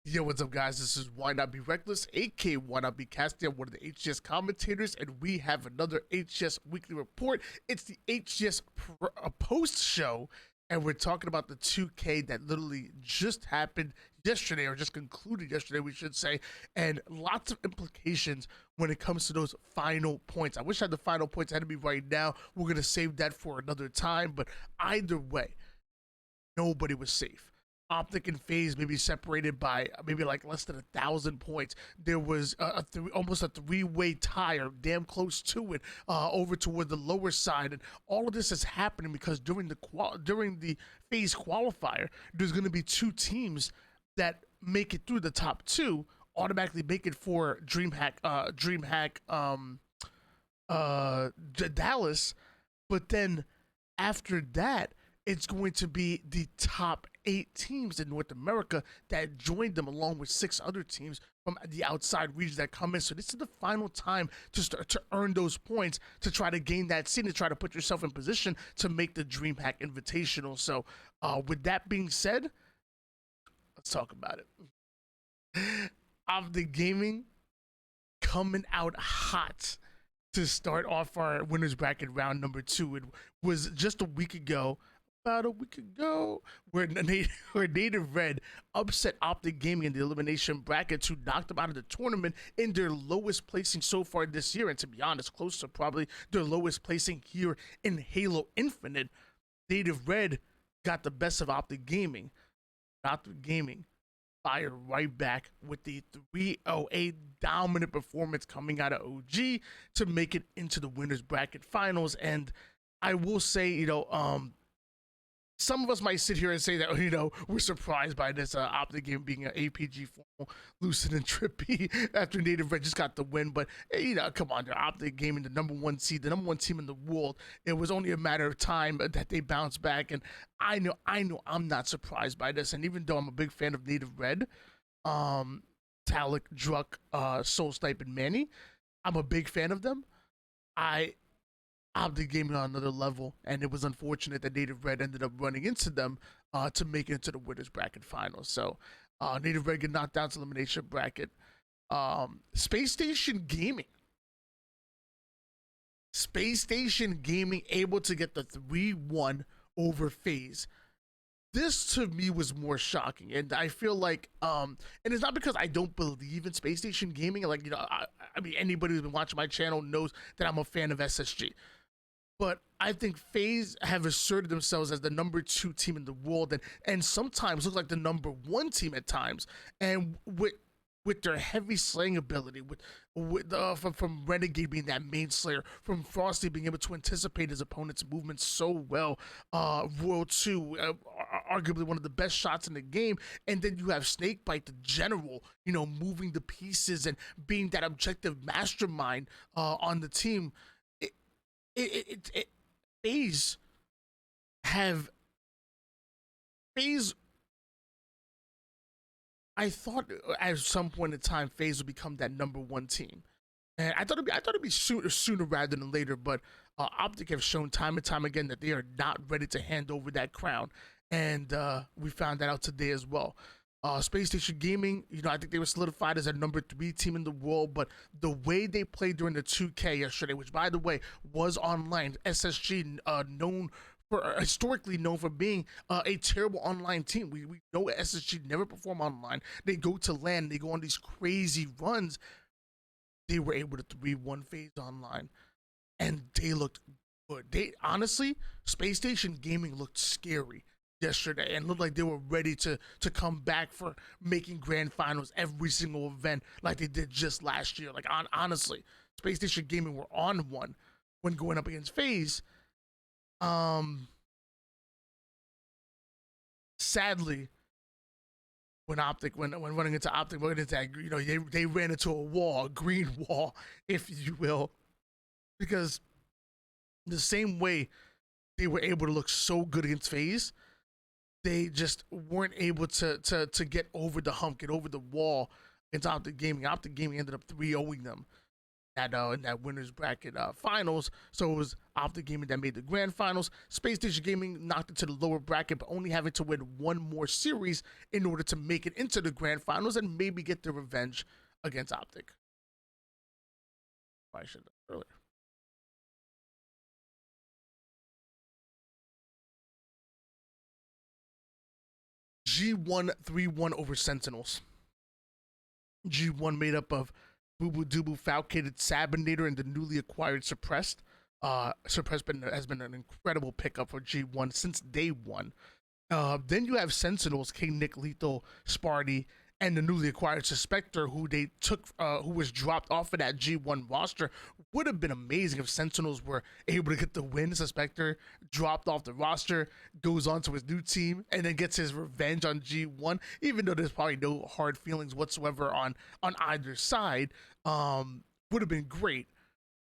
Yo, what's up, guys? This is Why Not Be Reckless, aka Why Not Be Casting. I'm one of the HCS commentators, and we have another HCS weekly report. It's the HCS post show, and we're talking about the 2K that literally just happened yesterday, or just concluded yesterday, we should say, and lots of implications when it comes to those final points. I wish I had the final points ahead of me right now. We're going to save that for another time, but either way, nobody was safe. Optic and FaZe maybe separated by maybe like less than 1,000 points. There was almost a three-way tie, or damn close to it, over toward the lower side, and all of this is happening because during the FaZe qualifier, there's going to be two teams that make it through the top two, automatically make it for DreamHack Dallas, but then after that, it's going to be the top 8 teams in North America that joined them, along with 6 other teams from the outside regions that come in. So this is the final time to start to earn those points, to try to gain that seed, to try to put yourself in position to make the DreamHack Invitational. So with that being said, let's talk about it. Optic Gaming coming out hot to start off our winners bracket round number 2. It was just about a week ago, where Native Red upset Optic Gaming in the elimination bracket to knock them out of the tournament in their lowest placing so far this year, and to be honest, close to probably their lowest placing here in Halo Infinite. Native Red got the best of Optic Gaming. Optic Gaming fired right back with the 3-0-8 dominant performance coming out of OG to make it into the winners bracket finals. And I will say, some of us might sit here and say that, we're surprised by this Optic game being an APG formal, Lucid and Trippy after Native Red just got the win. But, come on, they're Optic gaming the number 1 seed, the number 1 team in the world. It was only a matter of time that they bounced back. And I know I'm not surprised by this. And even though I'm a big fan of Native Red, Talik, Druck, Soul Snipe, and Manny, I'm a big fan of them. Optic Gaming on another level, and it was unfortunate that Native Red ended up running into them to make it into the winners bracket finals. So Native Red get knocked down to elimination bracket. Space Station Gaming able to get the 3-1 over FaZe. This to me was more shocking, and I feel like, and it's not because I don't believe in Space Station Gaming. Like, I mean, anybody who's been watching my channel knows that I'm a fan of SSG. But I think FaZe have asserted themselves as the number 2 team in the world, and sometimes look like the number 1 team at times. And with their heavy slaying ability, from Renegade being that main slayer, from Frosty being able to anticipate his opponent's movements so well, Royal 2, arguably one of the best shots in the game, and then you have Snakebite, the general, moving the pieces and being that objective mastermind on the team. FaZe I thought at some point in time FaZe would become that number 1 team, and I thought it'd be sooner rather than later. But Optic have shown time and time again that they are not ready to hand over that crown, and we found that out today as well. Space Station Gaming, I think they were solidified as a number 3 team in the world, but the way they played during the 2K yesterday, which by the way was online, SSG historically known for being a terrible online team. We know SSG never perform online. They go to LAN, they go on these crazy runs. They were able to 3-1 FaZe online, and they looked good. Honestly, Space Station Gaming looked scary yesterday and looked like they were ready to come back for making grand finals every single event like they did just last year. Like, honestly, Space Station Gaming were on one when going up against FaZe. Sadly, when running into Optic, they ran into a wall, a green wall, if you will, because the same way they were able to look so good against FaZe, they just weren't able to get over the hump, get over the wall against Optic Gaming. Optic Gaming ended up 3-0ing them. in that winners bracket finals. So it was Optic Gaming that made the grand finals. Space Station Gaming knocked it to the lower bracket, but only having to win one more series in order to make it into the grand finals and maybe get the revenge against Optic. I should have done earlier. G1 3-1 over Sentinels. G1 made up of Boo Boo Doo Falcated Sabinator and the newly acquired Suppressed. Suppressed has been an incredible pickup for G1 since day one. Then you have Sentinels, King Nick, Lethal, Sparty, and the newly acquired Suspector, who they took, who was dropped off of that G1 roster. Would have been amazing if Sentinels were able to get the win. Suspector dropped off the roster, goes on to his new team, and then gets his revenge on G1. Even though there's probably no hard feelings whatsoever on either side, would have been great.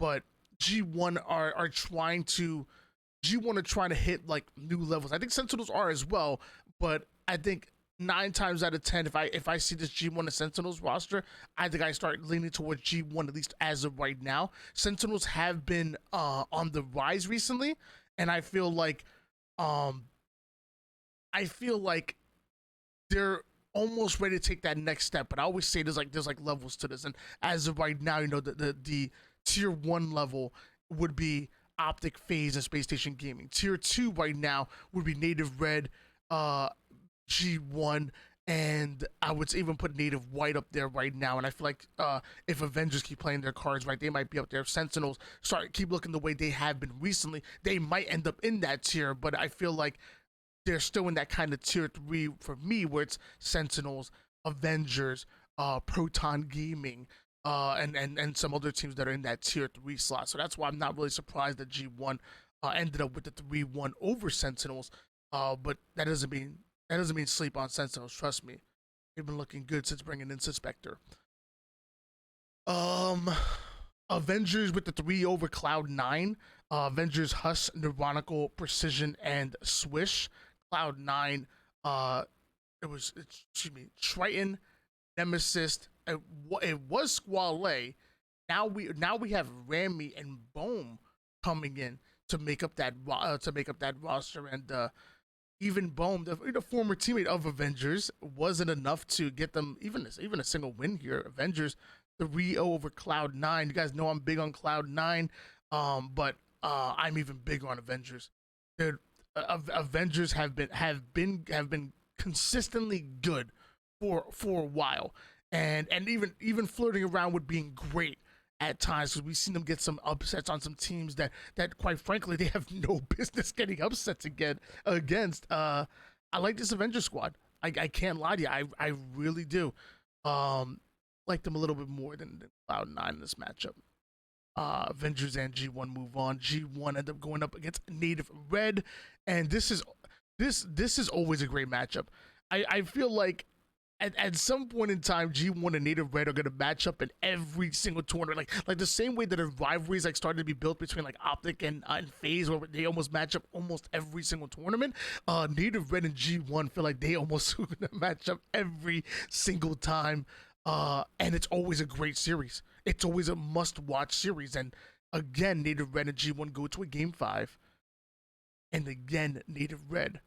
But G1 are trying to hit like new levels. I think Sentinels are as well, but I think 9 times out of 10, if I see this G1 and Sentinels roster, I think I start leaning towards G1 at least as of right now. Sentinels have been on the rise recently, and I feel like they're almost ready to take that next step. But I always say there's like levels to this, and as of right now, you know, the tier 1 level would be Optic, FaZe, and Space Station Gaming. Tier 2 right now would be Native Red, G1, and I would even put Native White up there right now. And I feel like if Avengers keep playing their cards right, they might be up there. If Sentinels keep looking the way they have been recently, they might end up in that tier. But I feel like they're still in that kind of tier 3 for me, where it's Sentinels, Avengers, Proton Gaming, and some other teams that are in that tier 3 slot. So that's why I'm not really surprised that G1 ended up with the 3-1 over Sentinels. But that doesn't mean sleep on Sentinels. Trust me, they've been looking good since bringing in Suspector. Avengers with the 3 over Cloud9. Avengers Hush, Neuronical, Precision, and Swish. Cloud9. Triton, Nemesis. It was Squale. Now we have Rami and Bohm coming in to make up that roster, and even Bohm, the former teammate of Avengers, wasn't enough to get them even a single win here. Avengers 3-0 over Cloud9. You guys know I'm big on Cloud9, but I'm even bigger on Avengers. Dude, Avengers have been consistently good for a while, and even flirting around with being great at times, because we've seen them get some upsets on some teams that quite frankly they have no business getting upsets against. I like this Avengers squad. I can't lie to you. I really do. Like them a little bit more than Cloud9 in this matchup. Avengers and G1 move on. G1 end up going up against Native Red, and this is always a great matchup. I feel like at some point in time, G1 and Native Red are going to match up in every single tournament, like the same way that a rivalries started to be built between like Optic and FaZe, where they almost match up almost every single tournament. Native Red and G1 feel like they almost going to match up every single time, and it's always a great series. It's always a must-watch series, and again, Native Red and G1 go to a Game 5, and again, Native Red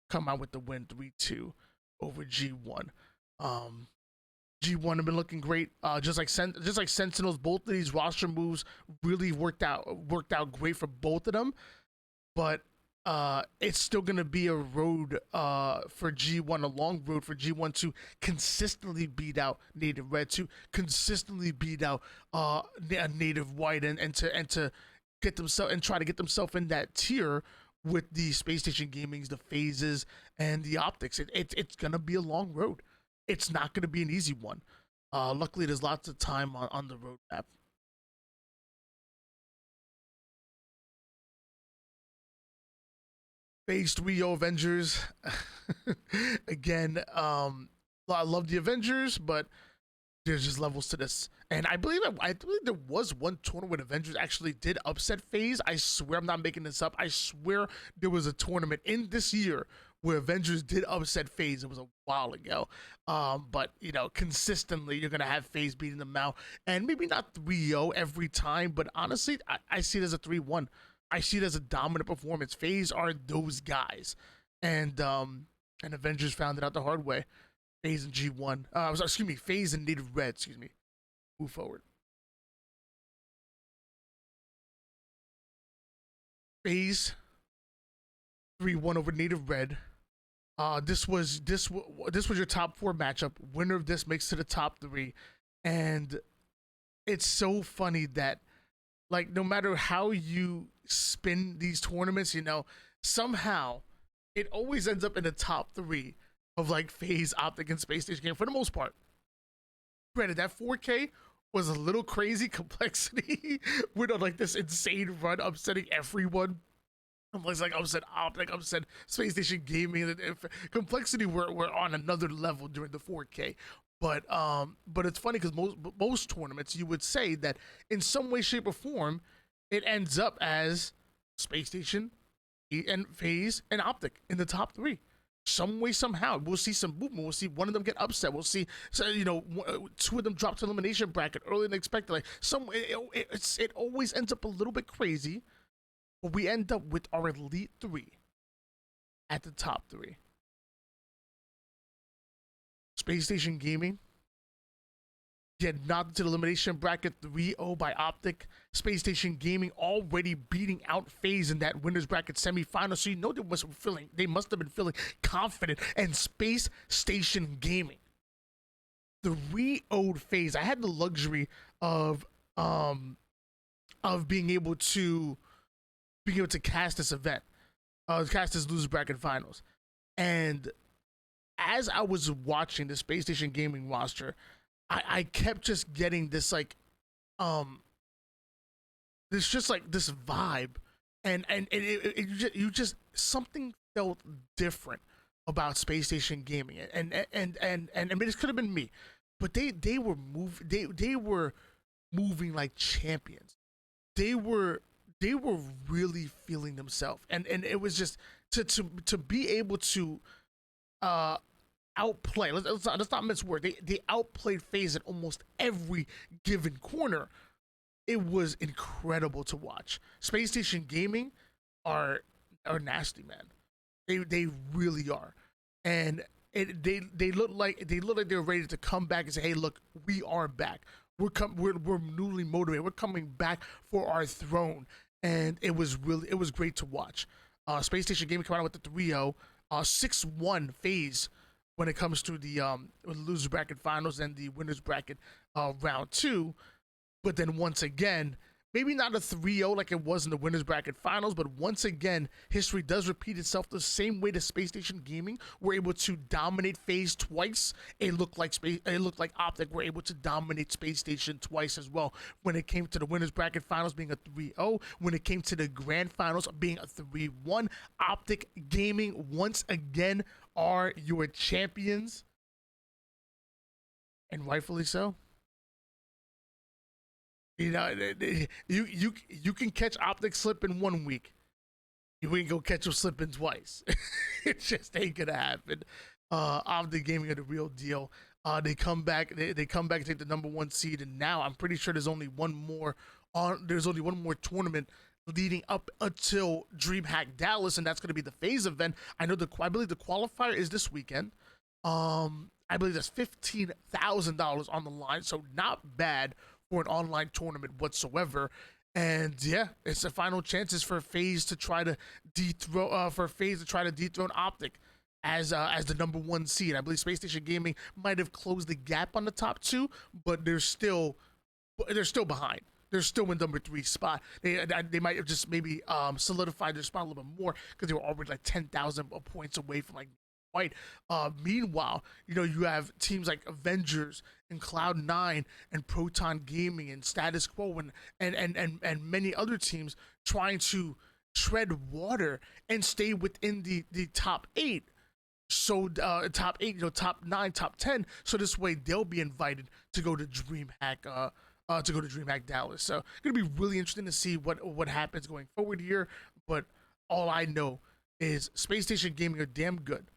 come out with the win 3-2 over G1. G1 have been looking great. Just like Sentinels, both of these roster moves really worked out great for both of them. But it's still gonna be a road for G1, a long road for G1 to consistently beat out Native Red, to consistently beat out Native White, and to get themselves and try to get themselves in that tier with the Space Station Gamings, the FaZes, and the Optics. It's gonna be a long road. It's not going to be an easy one. Luckily, there's lots of time on the roadmap. FaZe 3-0 Avengers. Again, I love the Avengers, but there's just levels to this. And I believe there was one tournament when Avengers actually did upset FaZe. I swear I'm not making this up. I swear there was a tournament in this year where Avengers did upset FaZe. It was a while ago. But you know, consistently you're gonna have FaZe beating them out, and maybe not 3-0 every time, but honestly, I see it as a 3-1. I see it as a dominant performance. FaZe are those guys, and Avengers found it out the hard way. FaZe and G1. Excuse me, FaZe and Native Red. Excuse me. Move forward. FaZe 3-1 over Native Red. This was your top 4 matchup. Winner of this makes to the top 3, and it's so funny that like no matter how you spin these tournaments, you know, somehow it always ends up in the top 3 of like FaZe, Optic, and Space Station game for the most part. Granted, that 4K was a little crazy complexity with like this insane run upsetting everyone. It's like upset Optic, upset Space Station Gaming. Complexity were on another level during the 4K. But it's funny because most tournaments you would say that in some way, shape, or form, it ends up as Space Station and FaZe and Optic in the top 3. Some way, somehow, we'll see some movement. We'll see one of them get upset. We'll see, so, you know, 2 of them drop to elimination bracket earlier than expected. Like it always ends up a little bit crazy, but we end up with our elite 3 at the top 3. Space Station Gaming get knocked to the elimination bracket 3-0 by Optic. Space Station Gaming already beating out FaZe in that winners bracket semifinal, so you know they must have been feeling confident. And Space Station Gaming, the 3-0'd FaZe. I had the luxury of being able to cast this event, cast this loser bracket finals, and as I was watching the Space Station Gaming roster, I kept just getting this like this just like this vibe, and you just something felt different about Space Station Gaming, and I mean, this could have been me, but they were moving like champions. They were really feeling themselves, and it was just to be able to outplay. Let's not miss word. They outplayed FaZe at almost every given corner. It was incredible to watch. Space Station Gaming are nasty, man. They really are, and they look like they're ready to come back and say, hey, look, we are back. We're newly motivated. We're coming back for our throne, and it was great to watch. Space Station Gaming came out with the 3-0, 6-1 FaZe when it comes to the loser bracket finals and the winners bracket round 2. But then once again, maybe not a 3-0 like it was in the winners bracket finals, but once again, history does repeat itself the same way that Space Station Gaming were able to dominate FaZe twice. It looked like Optic were able to dominate Space Station twice as well. When it came to the winners bracket finals being a 3-0, when it came to the grand finals being a 3-1, Optic Gaming once again are your champions, and rightfully so. You know, you can catch Optic slipping 1 week. You ain't gonna catch them slipping twice. It just ain't gonna happen. Optic Gaming are the real deal. They come back. They come back and take the #1 seed, and now I'm pretty sure there's only one more tournament leading up until DreamHack Dallas, and that's going to be the FaZe event. I believe the qualifier is this weekend. I believe that's $15,000 on the line, so not bad for an online tournament whatsoever. And yeah, it's the final chances for FaZe to try to dethrone Optic as the #1 seed. I believe Space Station Gaming might have closed the gap on the top 2, but they're still behind. They're still in #3 spot. They might have just maybe solidified their spot a little bit more because they were already like 10,000 points away from like White. Meanwhile, you know, you have teams like Avengers and Cloud9 and Proton Gaming and Status Quo and many other teams trying to tread water and stay within the top 8. So top 8, you know, top 9, top 10. So this way they'll be invited to go to DreamHack Dallas. So it's gonna be really interesting to see what happens going forward here. But all I know is Space Station Gaming are damn good.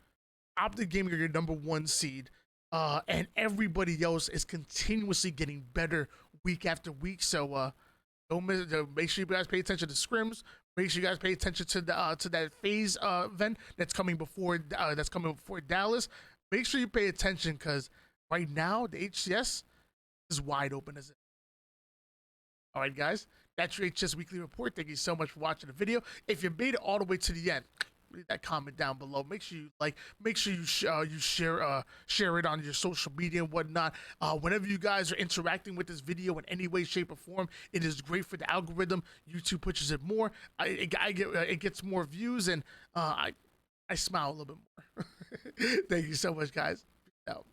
Optic Gaming are your number 1 seed. And everybody else is continuously getting better week after week. So don't miss, make sure you guys pay attention to scrims. Make sure you guys pay attention to the to that FaZe event that's coming before Dallas. Make sure you pay attention because right now the HCS is wide open as it. All right, guys, that's your HCS weekly report. Thank you so much for watching the video. If you made it all the way to the end, leave that comment down below. Make sure you like. Make sure you share it on your social media and whatnot. Whenever you guys are interacting with this video in any way, shape, or form, it is great for the algorithm. YouTube pushes it more. It gets more views, and I smile a little bit more. Thank you so much, guys. Peace out.